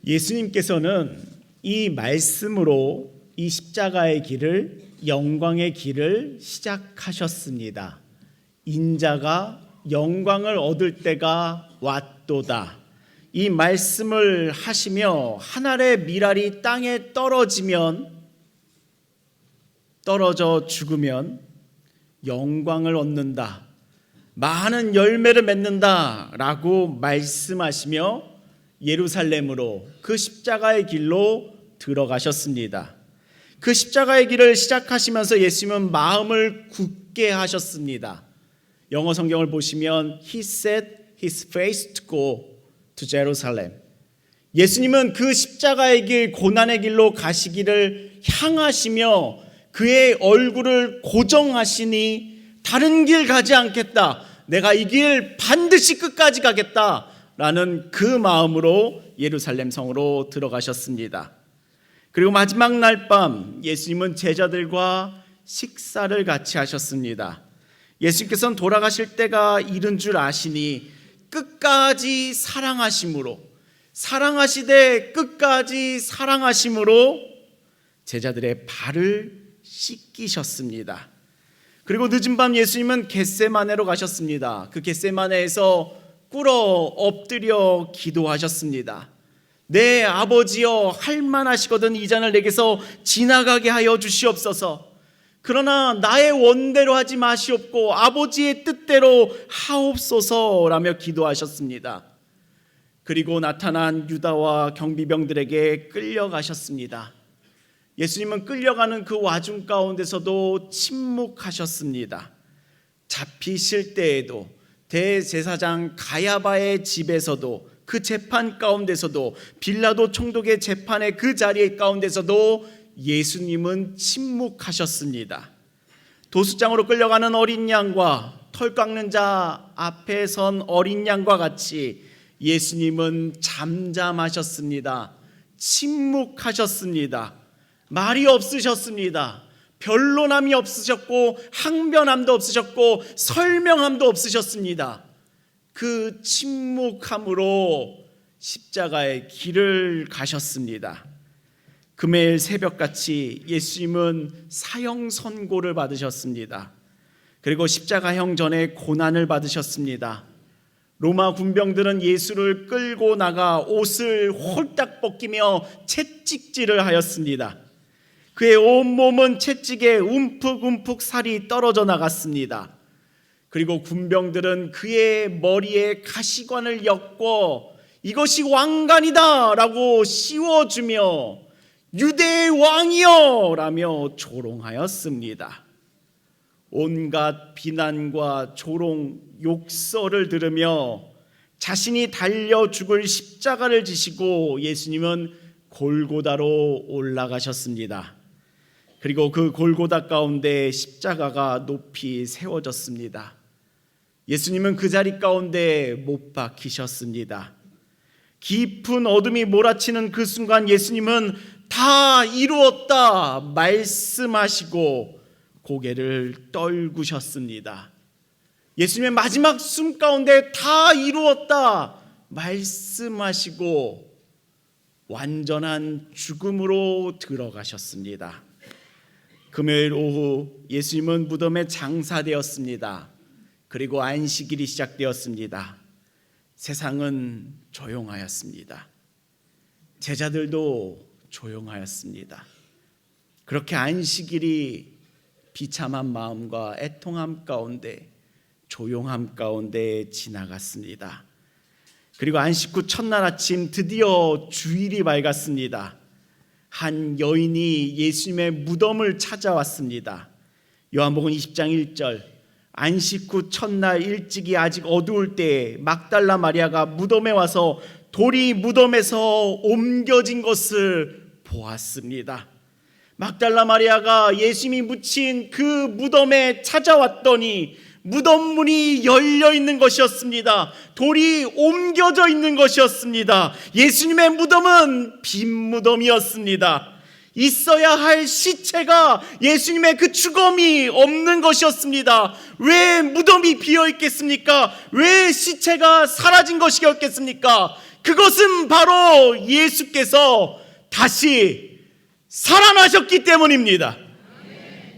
예수님께서는 이 말씀으로 이 십자가의 길을, 영광의 길을 시작하셨습니다. 인자가 영광을 얻을 때가 왔도다. 이 말씀을 하시며 한 알의 밀알이 땅에 떨어져 죽으면 영광을 얻는다, 많은 열매를 맺는다 라고 말씀하시며 예루살렘으로 그 십자가의 길로 들어가셨습니다. 그 십자가의 길을 시작하시면서 예수님은 마음을 굳게 하셨습니다. 영어 성경을 보시면 He set his face to go to Jerusalem. 예수님은 그 십자가의 길, 고난의 길로 가시기를 향하시며 그의 얼굴을 고정하시니 다른 길 가지 않겠다, 내가 이 길 반드시 끝까지 가겠다 라는 그 마음으로 예루살렘 성으로 들어가셨습니다. 그리고 마지막 날 밤 예수님은 제자들과 식사를 같이 하셨습니다. 예수님께서는 돌아가실 때가 이른 줄 아시니 끝까지 사랑하시되 끝까지 사랑하심으로 제자들의 발을 씻기셨습니다. 그리고 늦은 밤 예수님은 겟세마네로 가셨습니다. 그 겟세마네에서 꿇어 엎드려 기도하셨습니다. 내 아버지여, 할만하시거든 이 잔을 내게서 지나가게 하여 주시옵소서. 그러나 나의 원대로 하지 마시옵고 아버지의 뜻대로 하옵소서라며 기도하셨습니다. 그리고 나타난 유다와 경비병들에게 끌려가셨습니다. 예수님은 끌려가는 그 와중 가운데서도 침묵하셨습니다. 잡히실 때에도 대제사장 가야바의 집에서도, 그 재판 가운데서도, 빌라도 총독의 재판의 그 자리 가운데서도 예수님은 침묵하셨습니다. 도수장으로 끌려가는 어린 양과 털 깎는 자 앞에 선 어린 양과 같이 예수님은 잠잠하셨습니다. 침묵하셨습니다. 말이 없으셨습니다. 변론함이 없으셨고 항변함도 없으셨고 설명함도 없으셨습니다. 그 침묵함으로 십자가의 길을 가셨습니다. 금요일 새벽같이 예수님은 사형 선고를 받으셨습니다. 그리고 십자가형 전에 고난을 받으셨습니다. 로마 군병들은 예수를 끌고 나가 옷을 홀딱 벗기며 채찍질을 하였습니다. 그의 온몸은 채찍에 움푹움푹 살이 떨어져 나갔습니다. 그리고 군병들은 그의 머리에 가시관을 엮고 이것이 왕관이다 라고 씌워주며 유대의 왕이여 라며 조롱하였습니다. 온갖 비난과 조롱, 욕설을 들으며 자신이 달려 죽을 십자가를 지시고 예수님은 골고다로 올라가셨습니다. 그리고 그 골고다 가운데 십자가가 높이 세워졌습니다. 예수님은 그 자리 가운데 못 박히셨습니다. 깊은 어둠이 몰아치는 그 순간 예수님은 다 이루었다 말씀하시고 고개를 떨구셨습니다. 예수님의 마지막 숨 가운데 다 이루었다 말씀하시고 완전한 죽음으로 들어가셨습니다. 금요일 오후 예수님은 무덤에 장사되었습니다. 그리고 안식일이 시작되었습니다. 세상은 조용하였습니다. 제자들도 조용하였습니다. 그렇게 안식일이 비참한 마음과 애통함 가운데, 조용함 가운데 지나갔습니다. 그리고 안식 후 첫날 아침 드디어 주일이 밝았습니다. 한 여인이 예수님의 무덤을 찾아왔습니다. 요한복음 20장 1절, 안식 후 첫날 일찍이 아직 어두울 때 막달라 마리아가 무덤에 와서 돌이 무덤에서 옮겨진 것을 보았습니다. 막달라 마리아가 예수님이 묻힌 그 무덤에 찾아왔더니 무덤 문이 열려 있는 것이었습니다. 돌이 옮겨져 있는 것이었습니다. 예수님의 무덤은 빈 무덤이었습니다. 있어야 할 시체가, 예수님의 그 죽음이 없는 것이었습니다. 왜 무덤이 비어 있겠습니까? 왜 시체가 사라진 것이었겠습니까? 그것은 바로 예수께서 다시 살아나셨기 때문입니다.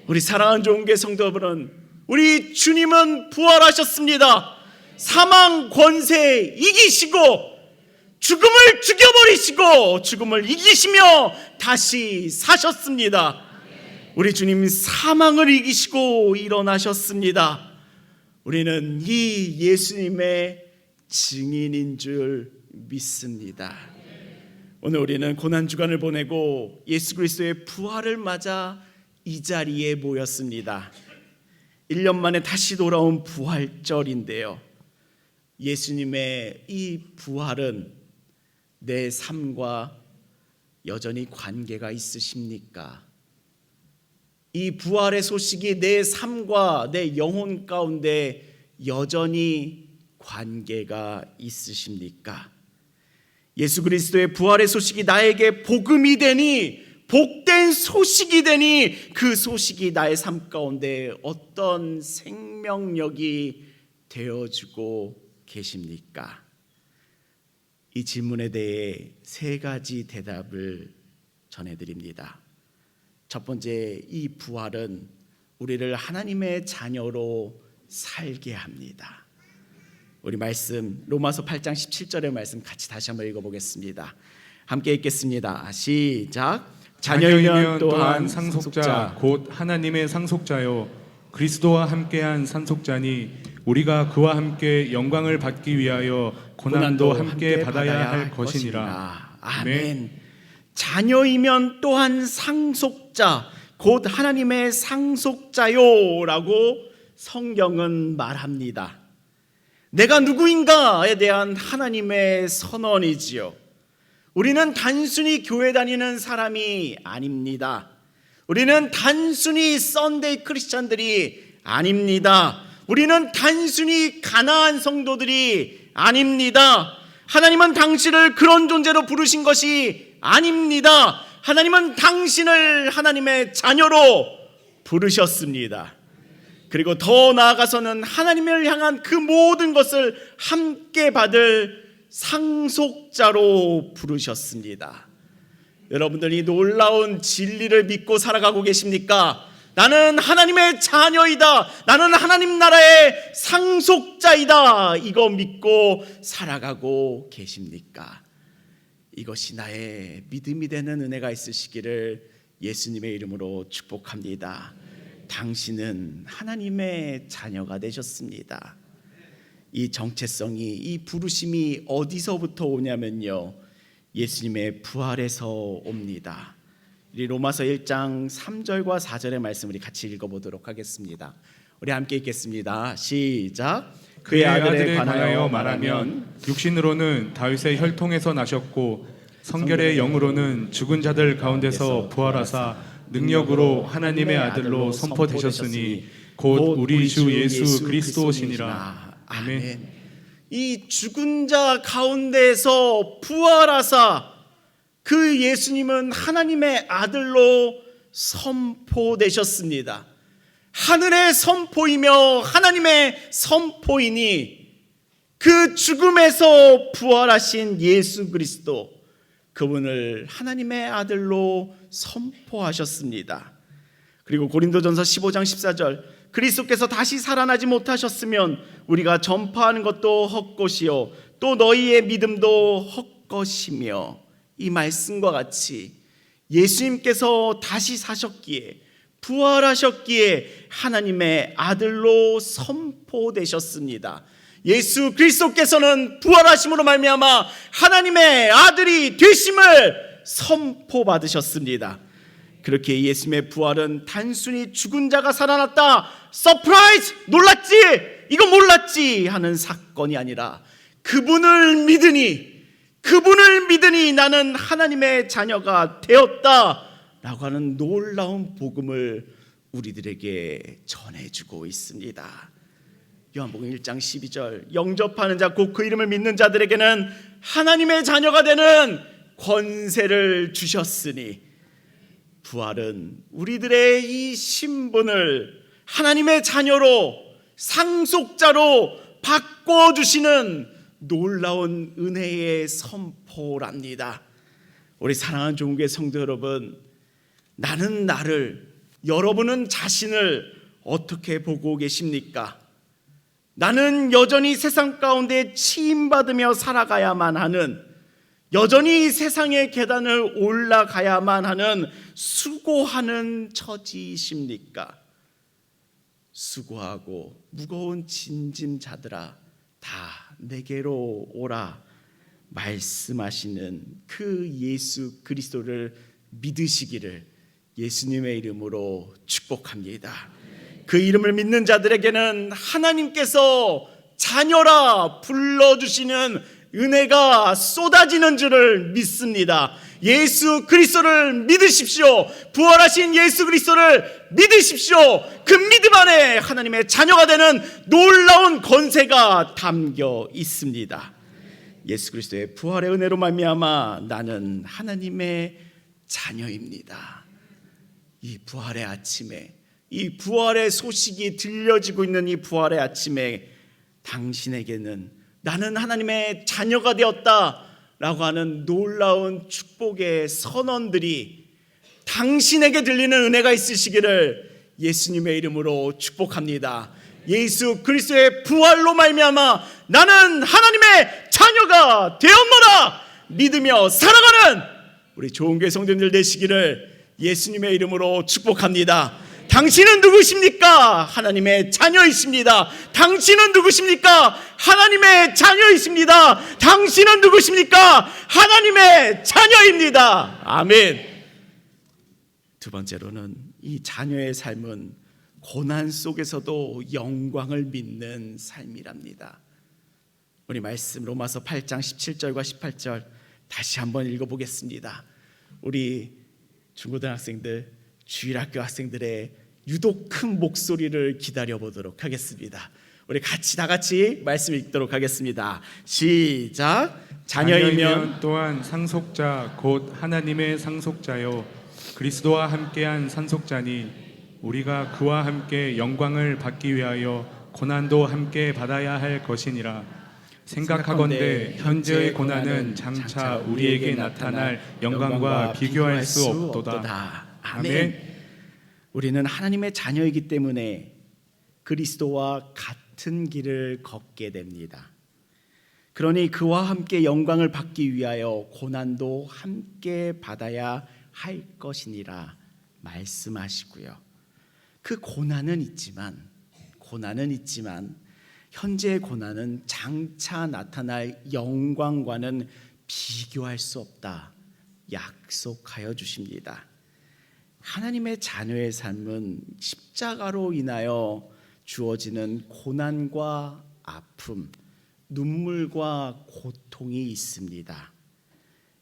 우리 사랑하는 좋은교회 성도 여러분, 우리 주님은 부활하셨습니다. 사망 권세 이기시고 죽음을 죽여버리시고 죽음을 이기시며 다시 사셨습니다. 우리 주님 사망을 이기시고 일어나셨습니다. 우리는 이 예수님의 증인인 줄 믿습니다. 오늘 우리는 고난주간을 보내고 예수 그리스도의 부활을 맞아 이 자리에 모였습니다. 1년 만에 다시 돌아온 부활절인데요, 예수님의 이 부활은 내 삶과 여전히 관계가 있으십니까? 이 부활의 소식이 내 삶과 내 영혼 가운데 여전히 관계가 있으십니까? 예수 그리스도의 부활의 소식이 나에게 복음이 되니, 복된 소식이 되니 그 소식이 나의 삶 가운데 어떤 생명력이 되어주고 계십니까? 이 질문에 대해 세 가지 대답을 전해드립니다. 첫 번째, 이 부활은 우리를 하나님의 자녀로 살게 합니다. 우리 말씀 로마서 8장 17절의 말씀 같이 다시 한번 읽어보겠습니다. 함께 읽겠습니다. 시작. 자녀이면 또한 상속자 곧 하나님의 상속자요 그리스도와 함께한 상속자니 우리가 그와 함께 영광을 받기 위하여 고난도 함께 받아야 할 것이니라. 아멘. 자녀이면 또한 상속자 곧 하나님의 상속자요라고 성경은 말합니다. 내가 누구인가에 대한 하나님의 선언이지요. 우리는 단순히 교회 다니는 사람이 아닙니다. 우리는 단순히 썬데이 크리스찬들이 아닙니다. 우리는 단순히 가나안 성도들이 아닙니다. 하나님은 당신을 그런 존재로 부르신 것이 아닙니다. 하나님은 당신을 하나님의 자녀로 부르셨습니다. 그리고 더 나아가서는 하나님을 향한 그 모든 것을 함께 받을 상속자로 부르셨습니다. 여러분들이 놀라운 진리를 믿고 살아가고 계십니까? 나는 하나님의 자녀이다. 나는 하나님 나라의 상속자이다. 이거 믿고 살아가고 계십니까? 이것이 나의 믿음이 되는 은혜가 있으시기를 예수님의 이름으로 축복합니다. 당신은 하나님의 자녀가 되셨습니다. 이 정체성이, 이 부르심이 어디서부터 오냐면요, 예수님의 부활에서 옵니다. 우리 로마서 1장 3절과 4절의 말씀 우리 같이 읽어보도록 하겠습니다. 우리 함께 읽겠습니다. 시작. 그의 아들에 관하여 말하면 육신으로는 다윗의 혈통에서 나셨고 성결의 영으로는 죽은 자들 가운데서 부활하사 능력으로 하나님의 아들로 선포되셨으니 곧 우리 주 예수 그리스도시니라. 아멘. 이 죽은 자 가운데서 부활하사 그 예수님은 하나님의 아들로 선포되셨습니다. 하늘의 선포이며 하나님의 선포이니 그 죽음에서 부활하신 예수 그리스도, 그분을 하나님의 아들로 선포하셨습니다. 그리고 고린도전서 15장 14절, 그리스도께서 다시 살아나지 못하셨으면 우리가 전파하는 것도 헛것이요 또 너희의 믿음도 헛것이며, 이 말씀과 같이 예수님께서 다시 사셨기에, 부활하셨기에 하나님의 아들로 선포되셨습니다. 예수 그리스도께서는 부활하심으로 말미암아 하나님의 아들이 되심을 선포받으셨습니다. 그렇게 예수님의 부활은 단순히 죽은 자가 살아났다, 서프라이즈, 놀랐지, 이거 몰랐지 하는 사건이 아니라 그분을 믿으니 나는 하나님의 자녀가 되었다 라고 하는 놀라운 복음을 우리들에게 전해주고 있습니다. 요한복음 1장 12절, 영접하는 자 곧 그 이름을 믿는 자들에게는 하나님의 자녀가 되는 권세를 주셨으니, 부활은 우리들의 이 신분을 하나님의 자녀로, 상속자로 바꿔주시는 놀라운 은혜의 선포랍니다. 우리 사랑하는 종교의 성도 여러분, 나는 나를, 여러분은 자신을 어떻게 보고 계십니까? 나는 여전히 세상 가운데 치임받으며 살아가야만 하는, 여전히 세상의 계단을 올라가야만 하는 수고하는 처지이십니까? 수고하고 무거운 짐짐자들아 다 내게로 오라 말씀하시는 그 예수 그리스도를 믿으시기를 예수님의 이름으로 축복합니다. 그 이름을 믿는 자들에게는 하나님께서 자녀라 불러주시는 은혜가 쏟아지는 줄을 믿습니다. 예수 그리스도를 믿으십시오. 부활하신 예수 그리스도를 믿으십시오. 그 믿음 안에 하나님의 자녀가 되는 놀라운 권세가 담겨 있습니다. 예수 그리스도의 부활의 은혜로 말미암아 나는 하나님의 자녀입니다. 이 부활의 아침에, 이 부활의 소식이 들려지고 있는 이 부활의 아침에 당신에게는 나는 하나님의 자녀가 되었다 라고 하는 놀라운 축복의 선언들이 당신에게 들리는 은혜가 있으시기를 예수님의 이름으로 축복합니다. 예수 그리스도의 부활로 말미암아 나는 하나님의 자녀가 되었노라 믿으며 살아가는 우리 좋은 교회 성도님들 되시기를 예수님의 이름으로 축복합니다. 당신은 누구십니까? 하나님의 자녀이십니다. 당신은 누구십니까? 하나님의 자녀이십니다. 당신은 누구십니까? 하나님의 자녀입니다. 아멘. 두 번째로는 이 자녀의 삶은 고난 속에서도 영광을 믿는 삶이랍니다. 우리 말씀 로마서 8장 17절과 18절 다시 한번 읽어보겠습니다. 우리 중고등학생들, 주일학교 학생들의 유독 큰 목소리를 기다려보도록 하겠습니다. 우리 다 같이 말씀 읽도록 하겠습니다. 시작. 자녀이면 또한 상속자 곧 하나님의 상속자요 그리스도와 함께한 상속자니 우리가 그와 함께 영광을 받기 위하여 고난도 함께 받아야 할 것이니라. 생각하건대 현재의 고난은 장차 우리에게 나타날 영광과 비교할 수 없도다. 아멘. 우리는 하나님의 자녀이기 때문에 그리스도와 같은 길을 걷게 됩니다. 그러니 그와 함께 영광을 받기 위하여 고난도 함께 받아야 할 것이니라 말씀하시고요. 그 고난은 있지만 현재의 고난은 장차 나타날 영광과는 비교할 수 없다 약속하여 주십니다. 하나님의 자녀의 삶은 십자가로 인하여 주어지는 고난과 아픔, 눈물과 고통이 있습니다.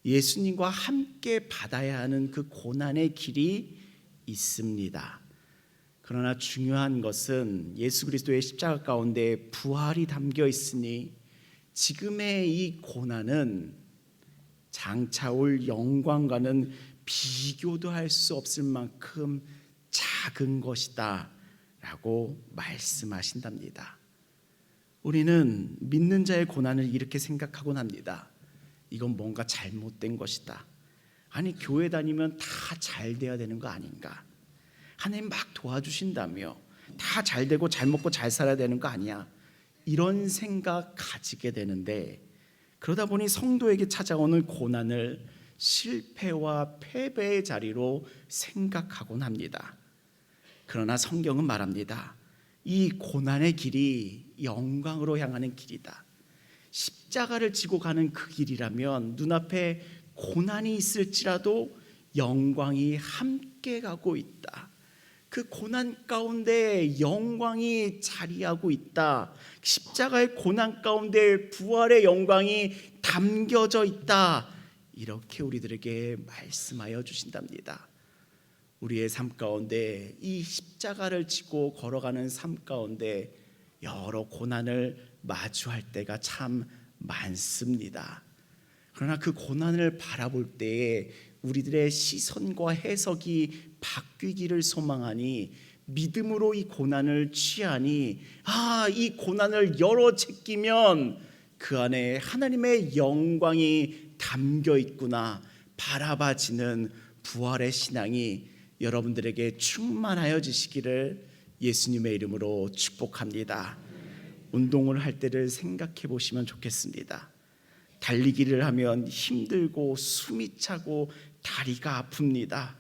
예수님과 함께 받아야 하는 그 고난의 길이 있습니다. 그러나 중요한 것은 예수 그리스도의 십자가 가운데 부활이 담겨 있으니 지금의 이 고난은 장차 올 영광과는 비교도 할 수 없을 만큼 작은 것이다 라고 말씀하신답니다. 우리는 믿는 자의 고난을 이렇게 생각하곤 합니다. 이건 뭔가 잘못된 것이다. 아니 교회 다니면 다 잘 돼야 되는 거 아닌가? 하나님 막 도와주신다며 다 잘 되고 잘 먹고 잘 살아야 되는 거 아니야? 이런 생각 가지게 되는데 그러다 보니 성도에게 찾아오는 고난을 실패와 패배의 자리로 생각하곤 합니다. 그러나 성경은 말합니다. 이 고난의 길이 영광으로 향하는 길이다. 십자가를 지고 가는 그 길이라면 눈앞에 고난이 있을지라도 영광이 함께 가고 있다. 그 고난 가운데 영광이 자리하고 있다. 십자가의 고난 가운데 부활의 영광이 담겨져 있다. 이렇게 우리들에게 말씀하여 주신답니다. 우리의 삶 가운데 이 십자가를 지고 걸어가는 삶 가운데 여러 고난을 마주할 때가 참 많습니다. 그러나 그 고난을 바라볼 때에 우리들의 시선과 해석이 바뀌기를 소망하니 믿음으로 이 고난을 취하니 이 고난을 열어 제끼면 그 안에 하나님의 영광이 담겨 있구나 바라봐지는 부활의 신앙이 여러분들에게 충만하여지시기를 예수님의 이름으로 축복합니다. 운동을 할 때를 생각해 보시면 좋겠습니다. 달리기를 하면 힘들고 숨이 차고 다리가 아픕니다.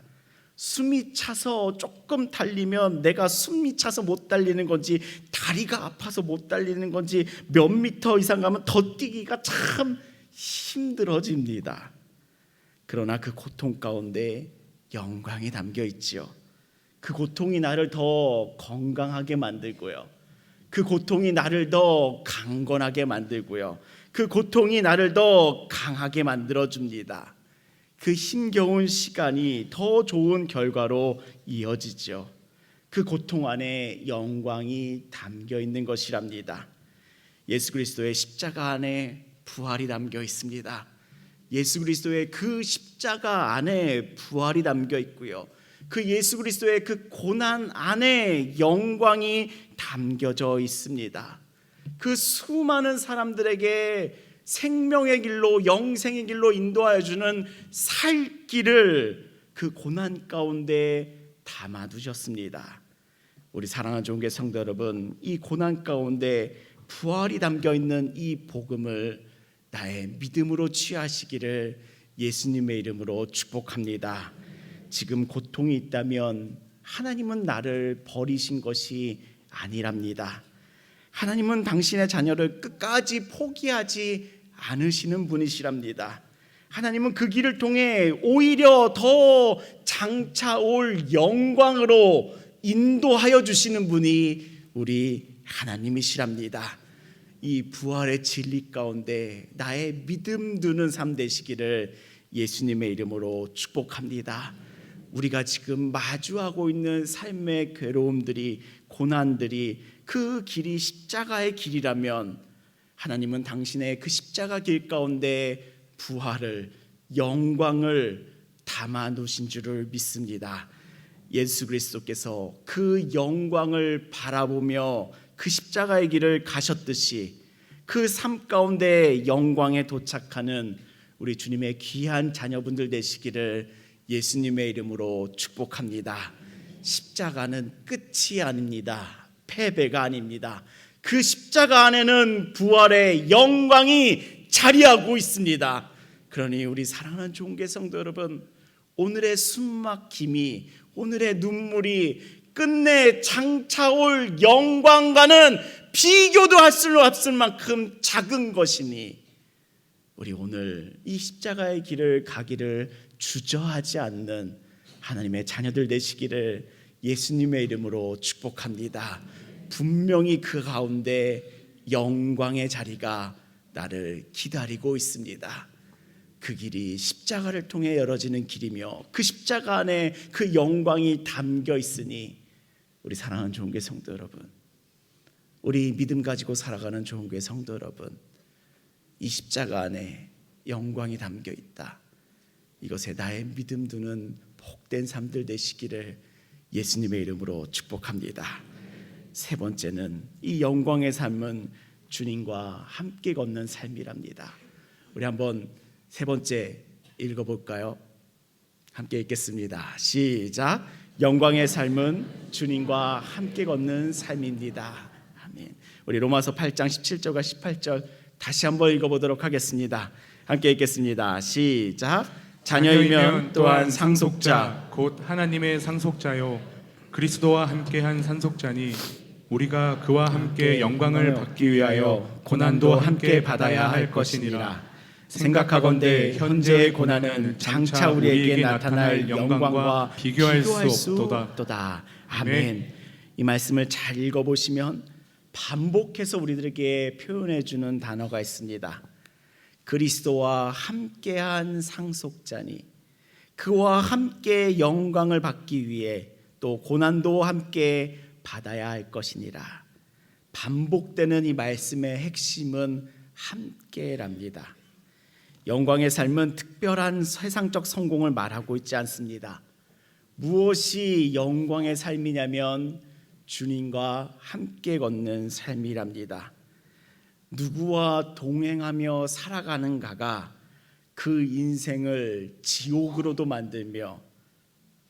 숨이 차서 조금 달리면 내가 숨이 차서 못 달리는 건지 다리가 아파서 못 달리는 건지 몇 미터 이상 가면 더 뛰기가 참 힘들어집니다. 그러나 그 고통 가운데 영광이 담겨 있지요. 그 고통이 나를 더 건강하게 만들고요. 그 고통이 나를 더 강건하게 만들고요. 그 고통이 나를 더 강하게 만들어줍니다. 그 힘겨운 시간이 더 좋은 결과로 이어지죠. 그 고통 안에 영광이 담겨 있는 것이랍니다. 예수 그리스도의 십자가 안에 부활이 담겨 있습니다. 예수 그리스도의 그 십자가 안에 부활이 담겨 있고요. 그 예수 그리스도의 그 고난 안에 영광이 담겨져 있습니다. 그 수많은 사람들에게 생명의 길로 영생의 길로 인도하여 주는 살 길을 그 고난 가운데 담아두셨습니다. 우리 사랑하는 좋은 성도 여러분, 이 고난 가운데 부활이 담겨 있는 이 복음을 나의 믿음으로 취하시기를 예수님의 이름으로 축복합니다. 지금 고통이 있다면 하나님은 나를 버리신 것이 아니랍니다. 하나님은 당신의 자녀를 끝까지 포기하지 않으시는 분이시랍니다. 하나님은 그 길을 통해 오히려 더 장차 올 영광으로 인도하여 주시는 분이 우리 하나님이시랍니다. 이 부활의 진리 가운데 나의 믿음 두는 삶 되시기를 예수님의 이름으로 축복합니다. 우리가 지금 마주하고 있는 삶의 괴로움들이 고난들이 그 길이 십자가의 길이라면 하나님은 당신의 그 십자가 길 가운데 부활을 영광을 담아 놓으신 줄을 믿습니다. 예수 그리스도께서 그 영광을 바라보며 그 십자가의 길을 가셨듯이 그 삶 가운데 영광에 도착하는 우리 주님의 귀한 자녀분들 되시기를 예수님의 이름으로 축복합니다. 십자가는 끝이 아닙니다. 패배가 아닙니다. 그 십자가 안에는 부활의 영광이 자리하고 있습니다. 그러니 우리 사랑하는 종교 성도 여러분, 오늘의 숨막힘이, 오늘의 눈물이 끝내 장차 올 영광과는 비교도 할 수 없을 만큼 작은 것이니 우리 오늘 이 십자가의 길을 가기를 주저하지 않는 하나님의 자녀들 되시기를 예수님의 이름으로 축복합니다. 분명히 그 가운데 영광의 자리가 나를 기다리고 있습니다. 그 길이 십자가를 통해 열어지는 길이며 그 십자가 안에 그 영광이 담겨 있으니 우리 사랑하는 좋은교회 성도 여러분, 우리 믿음 가지고 살아가는 좋은교회 성도 여러분, 이 십자가 안에 영광이 담겨 있다. 이것에 나의 믿음 두는 복된 삶들 되시기를 예수님의 이름으로 축복합니다. 세 번째는 이 영광의 삶은 주님과 함께 걷는 삶이랍니다. 우리 한번 세 번째 읽어볼까요? 함께 읽겠습니다. 시작. 영광의 삶은 주님과 함께 걷는 삶입니다. 아멘. 우리 로마서 8장 17절과 18절 다시 한번 읽어보도록 하겠습니다. 함께 읽겠습니다. 시작. 자녀이면 또한 상속자 곧 하나님의 상속자요 그리스도와 함께한 상속자니 우리가 그와 함께 영광을 받기 위하여 고난도 함께 받아야 할 것이니라. 생각하건대 현재의 고난은 장차 우리에게 나타날 영광과 비교할 수 없도다. 아멘. 이 말씀을 잘 읽어보시면 반복해서 우리들에게 표현해 주는 단어가 있습니다. 그리스도와 함께한 상속자니 그와 함께 영광을 받기 위해 또 고난도 함께 받아야 할 것이니라. 반복되는 이 말씀의 핵심은 함께랍니다. 영광의 삶은 특별한 세상적 성공을 말하고 있지 않습니다. 무엇이 영광의 삶이냐면 주님과 함께 걷는 삶이랍니다. 누구와 동행하며 살아가는가가 그 인생을 지옥으로도 만들며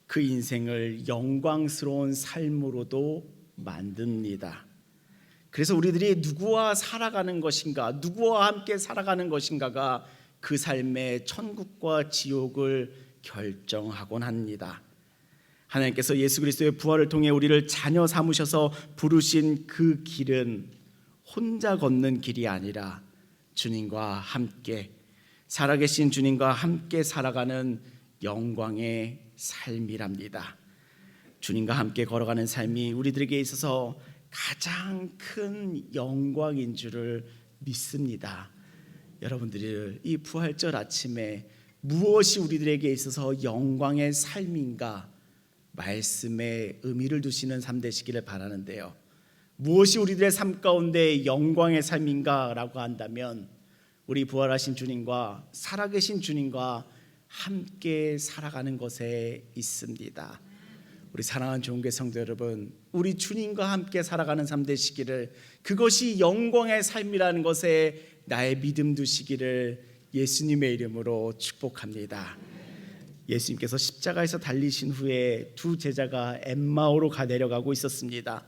그 인생을 영광스러운 삶으로도 만듭니다. 그래서 우리들이 누구와 살아가는 것인가, 누구와 함께 살아가는 것인가가 그 삶의 천국과 지옥을 결정하곤 합니다. 하나님께서 예수 그리스도의 부활을 통해 우리를 자녀 삼으셔서 부르신 그 길은 혼자 걷는 길이 아니라 주님과 함께, 살아계신 주님과 함께 살아가는 영광의 삶이랍니다. 주님과 함께 걸어가는 삶이 우리들에게 있어서 가장 큰 영광인 줄을 믿습니다. 여러분들이 이 부활절 아침에 무엇이 우리들에게 있어서 영광의 삶인가 말씀에 의미를 두시는 삶 되시기를 바라는데요, 무엇이 우리들의 삶 가운데 영광의 삶인가 라고 한다면 우리 부활하신 주님과 살아계신 주님과 함께 살아가는 것에 있습니다. 우리 사랑하는 좋은교회 성도 여러분, 우리 주님과 함께 살아가는 삶 되시기를, 그것이 영광의 삶이라는 것에 나의 믿음 두시기를 예수님의 이름으로 축복합니다. 예수님께서 십자가에서 달리신 후에 두 제자가 엠마오로 내려가고 있었습니다.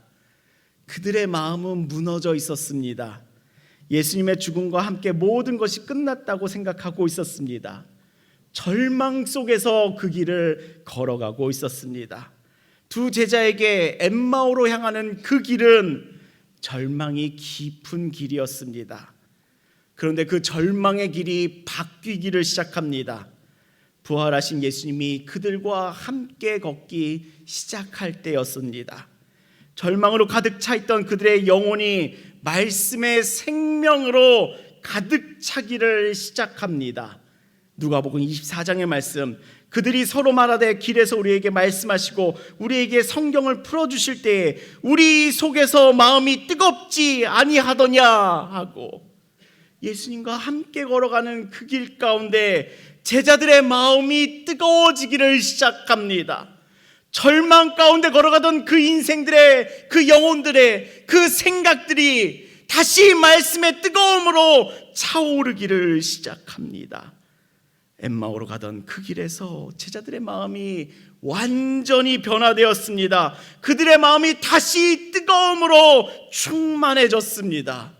그들의 마음은 무너져 있었습니다. 예수님의 죽음과 함께 모든 것이 끝났다고 생각하고 있었습니다. 절망 속에서 그 길을 걸어가고 있었습니다. 두 제자에게 엠마오로 향하는 그 길은 절망이 깊은 길이었습니다. 그런데 그 절망의 길이 바뀌기를 시작합니다. 부활하신 예수님이 그들과 함께 걷기 시작할 때였습니다. 절망으로 가득 차 있던 그들의 영혼이 말씀의 생명으로 가득 차기를 시작합니다. 누가복음 24장의 말씀, 그들이 서로 말하되 길에서 우리에게 말씀하시고 우리에게 성경을 풀어주실 때에 우리 속에서 마음이 뜨겁지 아니하더냐 하고, 예수님과 함께 걸어가는 그 길 가운데 제자들의 마음이 뜨거워지기를 시작합니다. 절망 가운데 걸어가던 그 인생들의, 그 영혼들의 그 생각들이 다시 말씀의 뜨거움으로 차오르기를 시작합니다. 엠마오로 가던 그 길에서 제자들의 마음이 완전히 변화되었습니다. 그들의 마음이 다시 뜨거움으로 충만해졌습니다.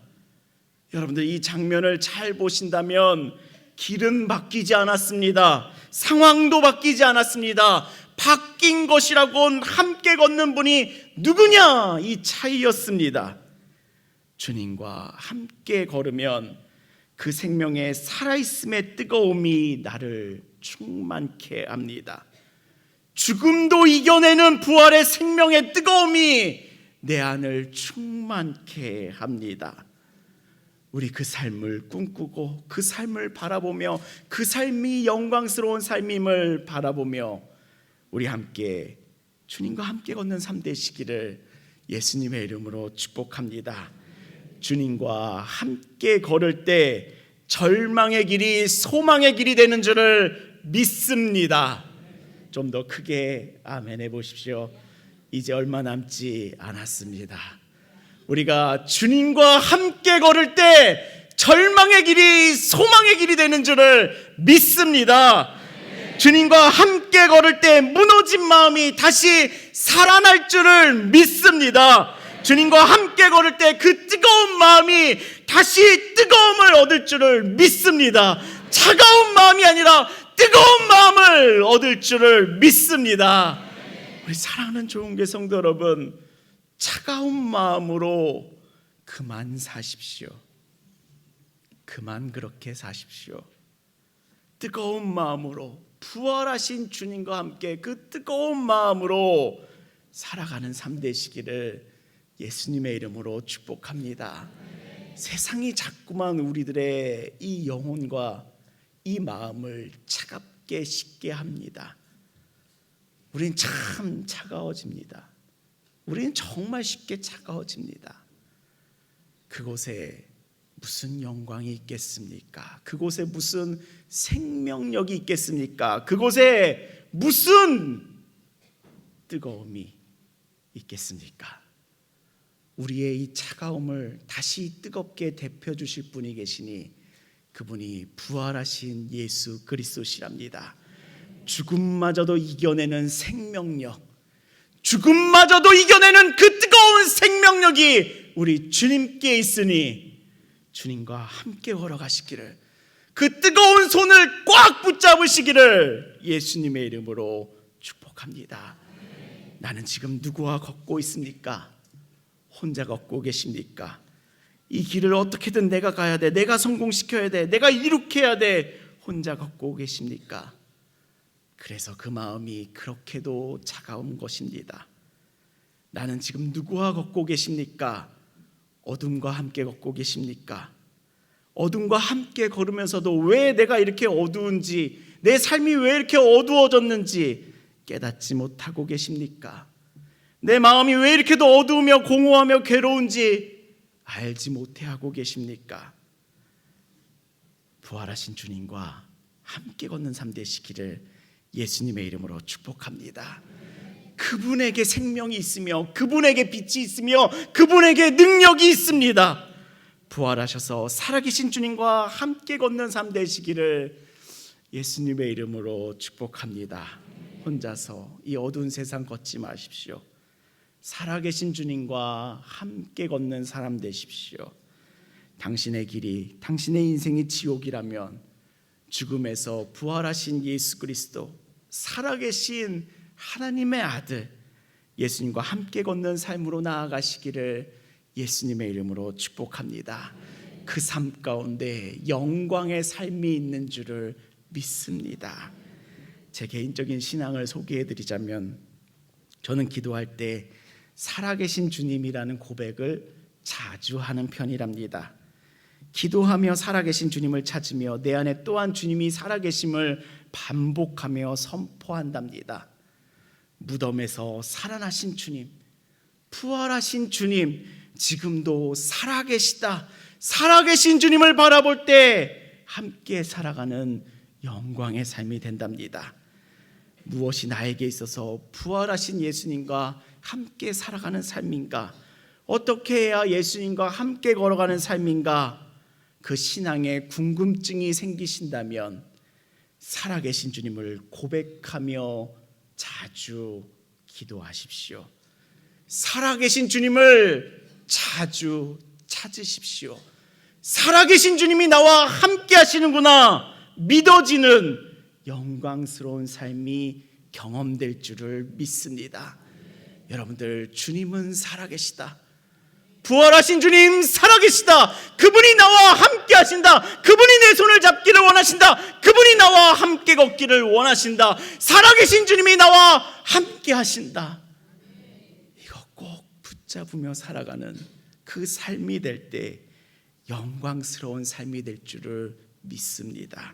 여러분들, 이 장면을 잘 보신다면 길은 바뀌지 않았습니다. 상황도 바뀌지 않았습니다. 바뀐 것이라곤 함께 걷는 분이 누구냐, 이 차이였습니다. 주님과 함께 걸으면 그 생명의 살아있음의 뜨거움이 나를 충만케 합니다. 죽음도 이겨내는 부활의 생명의 뜨거움이 내 안을 충만케 합니다. 우리 그 삶을 꿈꾸고 그 삶을 바라보며 그 삶이 영광스러운 삶임을 바라보며 우리 함께 주님과 함께 걷는 삶 되시기를 예수님의 이름으로 축복합니다. 주님과 함께 걸을 때 절망의 길이 소망의 길이 되는 줄을 믿습니다. 좀 더 크게 아멘 해보십시오. 이제 얼마 남지 않았습니다. 우리가 주님과 함께 걸을 때 절망의 길이 소망의 길이 되는 줄을 믿습니다. 주님과 함께 걸을 때 무너진 마음이 다시 살아날 줄을 믿습니다. 주님과 함께 걸을 때 그 뜨거운 마음이 다시 뜨거움을 얻을 줄을 믿습니다. 차가운 마음이 아니라 뜨거운 마음을 얻을 줄을 믿습니다. 우리 사랑하는 좋은교회 성도 여러분, 차가운 마음으로 그만 사십시오. 그만 그렇게 사십시오. 뜨거운 마음으로, 부활하신 주님과 함께 그 뜨거운 마음으로 살아가는 삶 되시기를 예수님의 이름으로 축복합니다. 세상이 자꾸만 우리들의 이 영혼과 이 마음을 차갑게 식게 합니다. 우리는 참 차가워집니다. 우리는 정말 쉽게 차가워집니다. 그곳에 무슨 영광이 있겠습니까? 그곳에 무슨 생명력이 있겠습니까? 그곳에 무슨 뜨거움이 있겠습니까? 우리의 이 차가움을 다시 뜨겁게 데펴 주실 분이 계시니 그분이 부활하신 예수 그리스도시랍니다. 죽음마저도 이겨내는 생명력, 죽음마저도 이겨내는 그 뜨거운 생명력이 우리 주님께 있으니 주님과 함께 걸어가시기를, 그 뜨거운 손을 꽉 붙잡으시기를 예수님의 이름으로 축복합니다. 나는 지금 누구와 걷고 있습니까? 혼자 걷고 계십니까? 이 길을 어떻게든 내가 가야 돼, 내가 성공시켜야 돼, 내가 이룩해야 돼, 혼자 걷고 계십니까? 그래서 그 마음이 그렇게도 차가운 것입니다. 나는 지금 누구와 걷고 계십니까? 어둠과 함께 걷고 계십니까? 어둠과 함께 걸으면서도 왜 내가 이렇게 어두운지, 내 삶이 왜 이렇게 어두워졌는지 깨닫지 못하고 계십니까? 내 마음이 왜 이렇게도 어두우며 공허하며 괴로운지 알지 못하고 계십니까? 부활하신 주님과 함께 걷는 삶 되시기를 예수님의 이름으로 축복합니다. 그분에게 생명이 있으며 그분에게 빛이 있으며 그분에게 능력이 있습니다. 부활하셔서 살아계신 주님과 함께 걷는 삶 되시기를 예수님의 이름으로 축복합니다. 혼자서 이 어두운 세상 걷지 마십시오. 살아계신 주님과 함께 걷는 사람 되십시오. 당신의 길이, 당신의 인생이 지옥이라면 죽음에서 부활하신 예수 그리스도, 살아계신 하나님의 아들 예수님과 함께 걷는 삶으로 나아가시기를 예수님의 이름으로 축복합니다. 그 삶 가운데 영광의 삶이 있는 줄을 믿습니다. 제 개인적인 신앙을 소개해드리자면, 저는 기도할 때 살아계신 주님이라는 고백을 자주 하는 편이랍니다. 기도하며 살아계신 주님을 찾으며 내 안에 또한 주님이 살아계심을 반복하며 선포한답니다. 무덤에서 살아나신 주님, 부활하신 주님, 지금도 살아계시다. 살아계신 주님을 바라볼 때 함께 살아가는 영광의 삶이 된답니다. 무엇이 나에게 있어서 부활하신 예수님과 함께 살아가는 삶인가? 어떻게 해야 예수님과 함께 걸어가는 삶인가? 그 신앙에 궁금증이 생기신다면 살아계신 주님을 고백하며 자주 기도하십시오. 살아계신 주님을 자주 찾으십시오. 살아계신 주님이 나와 함께 하시는구나 믿어지는 영광스러운 삶이 경험될 줄을 믿습니다. 여러분들, 주님은 살아계시다. 부활하신 주님 살아계시다. 그분이 나와 함께 하신다. 그분이 내 손을 잡기를 원하신다. 그분이 나와 함께 걷기를 원하신다. 살아계신 주님이 나와 함께 하신다. 이거 꼭 붙잡으며 살아가는 그 삶이 될 때 영광스러운 삶이 될 줄을 믿습니다.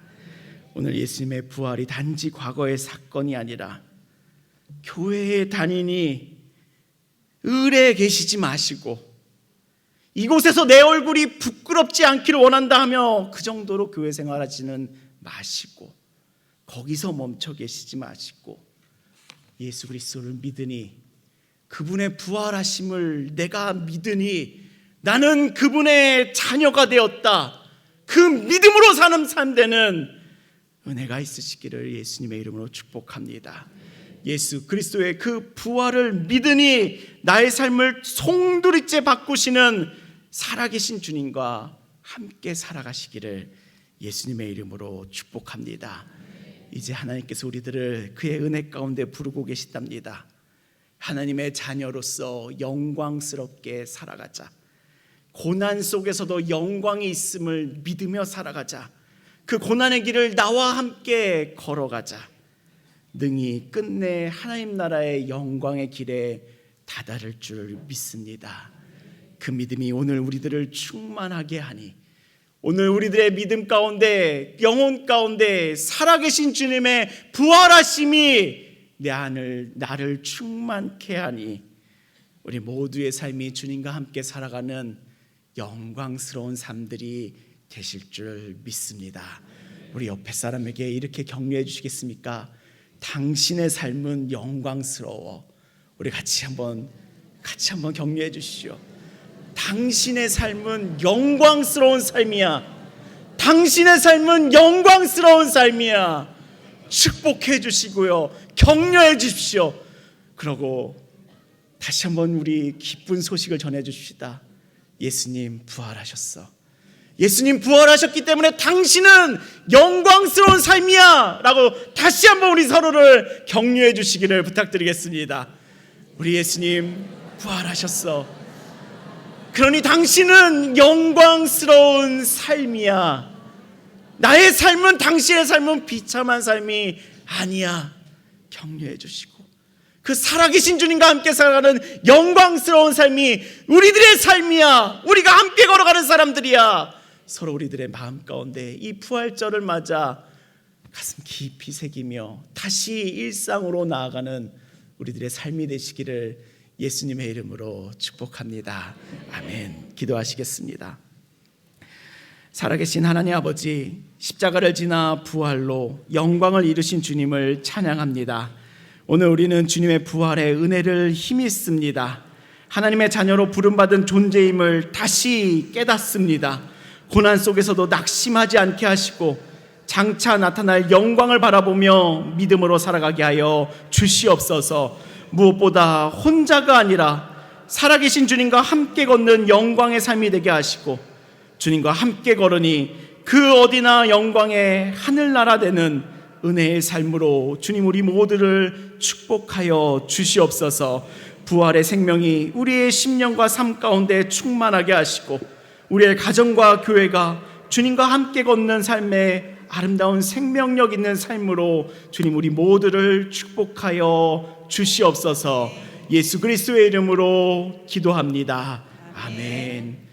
오늘 예수님의 부활이 단지 과거의 사건이 아니라 교회에 다니니 을에 계시지 마시고 이곳에서 내 얼굴이 부끄럽지 않기를 원한다 하며 그 정도로 교회 생활하지는 마시고, 거기서 멈춰 계시지 마시고 예수 그리스도를 믿으니, 그분의 부활하심을 내가 믿으니 나는 그분의 자녀가 되었다. 그 믿음으로 사는 삶 되는 은혜가 있으시기를 예수님의 이름으로 축복합니다. 예수 그리스도의 그 부활을 믿으니 나의 삶을 송두리째 바꾸시는 살아계신 주님과 함께 살아가시기를 예수님의 이름으로 축복합니다. 이제 하나님께서 우리들을 그의 은혜 가운데 부르고 계시답니다. 하나님의 자녀로서 영광스럽게 살아가자. 고난 속에서도 영광이 있음을 믿으며 살아가자. 그 고난의 길을 나와 함께 걸어가자. 능히 끝내 하나님 나라의 영광의 길에 다다를 줄 믿습니다. 그 믿음이 오늘 우리들을 충만하게 하니, 오늘 우리들의 믿음 가운데, 영혼 가운데 살아계신 주님의 부활하심이 나를 충만케 하니 우리 모두의 삶이 주님과 함께 살아가는 영광스러운 삶들이 되실 줄 믿습니다. 우리 옆에 사람에게 이렇게 격려해 주시겠습니까? 당신의 삶은 영광스러워. 우리 같이 한번 격려해 주시죠. 당신의 삶은 영광스러운 삶이야. 당신의 삶은 영광스러운 삶이야. 축복해 주시고요, 격려해 주십시오. 그러고 다시 한번 우리 기쁜 소식을 전해 주십시다. 예수님 부활하셨어. 예수님 부활하셨기 때문에 당신은 영광스러운 삶이야 라고 다시 한번 우리 서로를 격려해 주시기를 부탁드리겠습니다. 우리 예수님 부활하셨어. 그러니 당신은 영광스러운 삶이야. 나의 삶은, 당신의 삶은 비참한 삶이 아니야. 격려해 주시고 그 살아계신 주님과 함께 살아가는 영광스러운 삶이 우리들의 삶이야. 우리가 함께 걸어가는 사람들이야. 서로 우리들의 마음 가운데 이 부활절을 맞아 가슴 깊이 새기며 다시 일상으로 나아가는 우리들의 삶이 되시기를 예수님의 이름으로 축복합니다. 아멘. 기도하시겠습니다. 살아계신 하나님 아버지, 십자가를 지나 부활로 영광을 이루신 주님을 찬양합니다. 오늘 우리는 주님의 부활의 은혜를 힘입습니다. 하나님의 자녀로 부름받은 존재임을 다시 깨닫습니다. 고난 속에서도 낙심하지 않게 하시고 장차 나타날 영광을 바라보며 믿음으로 살아가게 하여 주시옵소서. 무엇보다 혼자가 아니라 살아계신 주님과 함께 걷는 영광의 삶이 되게 하시고, 주님과 함께 걸으니 그 어디나 영광의 하늘나라 되는 은혜의 삶으로 주님 우리 모두를 축복하여 주시옵소서. 부활의 생명이 우리의 심령과 삶 가운데 충만하게 하시고, 우리의 가정과 교회가 주님과 함께 걷는 삶의 아름다운 생명력 있는 삶으로 주님 우리 모두를 축복하여 주시옵소서. 예수 그리스도의 이름으로 기도합니다. 아멘.